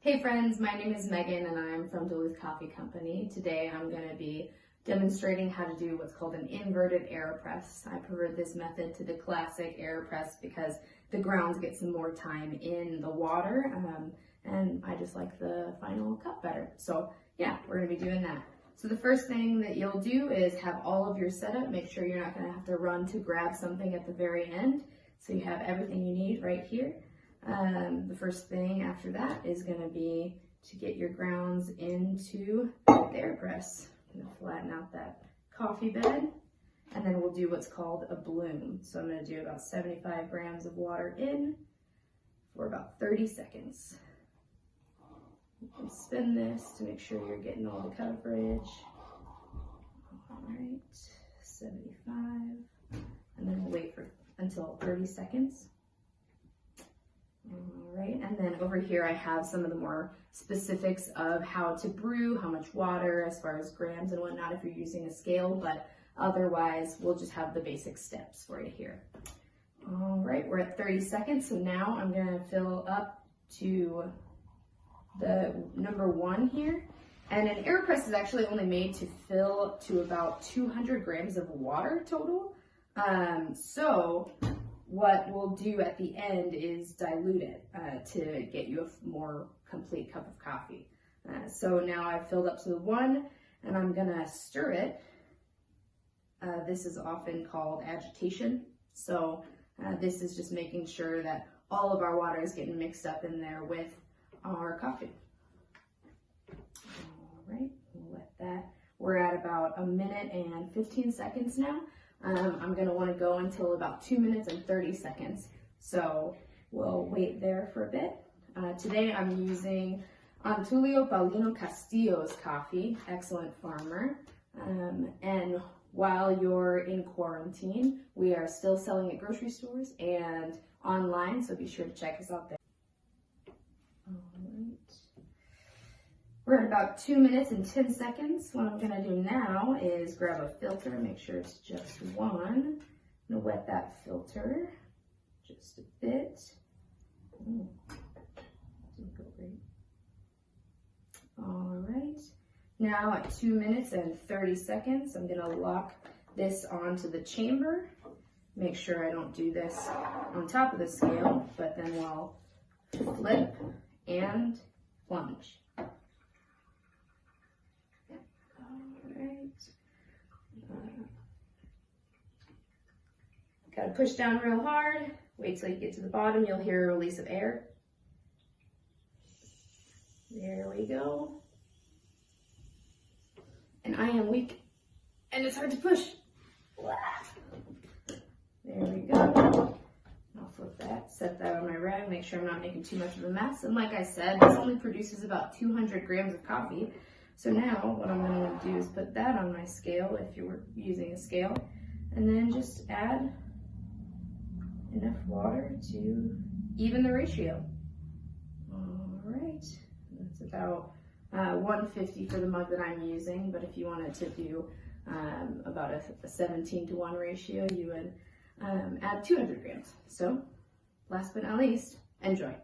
Hey friends, my name is Megan and I'm from Duluth Coffee Company. Today I'm going to be demonstrating how to do what's called an inverted Aeropress. I prefer this method to the classic Aeropress because the grounds get some more time in the water and I just like the final cup better. So yeah, we're going to be doing that. So the first thing that you'll do is have all of your setup. Make sure you're not going to have to run to grab something at the very end. So you have everything you need right here. The first thing after that is going to be to get your grounds into the Aeropress. I'm going to flatten out that coffee bed, and then we'll do what's called a bloom. So I'm going to do about 75 grams of water in for about 30 seconds. You can spin this to make sure you're getting all the coverage. All right, 75, and then we'll wait until 30 seconds. All right, and then over here I have some of the more specifics of how to brew, how much water, as far as grams and whatnot if you're using a scale, but otherwise we'll just have the basic steps for you here. All right, we're at 30 seconds, so now I'm gonna fill up to the number 1 here. And an Aeropress is actually only made to fill to about 200 grams of water total. So what we'll do at the end is dilute it to get you a more complete cup of coffee. So now I've filled up to the 1 and I'm gonna stir it. This is often called agitation. So this is just making sure that all of our water is getting mixed up in there with our coffee. All right, we'll let that. We're at about 1 minute and 15 seconds now. I'm going to want to go until about 2 minutes and 30 seconds. So we'll wait there for a bit. Today I'm using Antulio Paulino Castillo's coffee, excellent farmer. And while you're in quarantine, we are still selling at grocery stores and online, so be sure to check us out there. All right. We're at about 2 minutes and 10 seconds. What I'm gonna do now is grab a filter, make sure it's just one. I'm gonna wet that filter just a bit. Ooh, didn't go great. All right, now at 2 minutes and 30 seconds, I'm gonna lock this onto the chamber. Make sure I don't do this on top of the scale, but then we'll flip and plunge. Got to push down real hard. Wait till you get to the bottom. You'll hear a release of air. There we go. And I am weak, and it's hard to push. There we go. I'll flip that, set that on my rag, make sure I'm not making too much of a mess. And like I said, this only produces about 200 grams of coffee. So now what I'm going to do is put that on my scale if you were using a scale, and then just add enough water to even the ratio. All right, that's about 150 for the mug that I'm using, but if you wanted to do about a 17-to-1 ratio, you would add 200 grams. So last but not least, enjoy.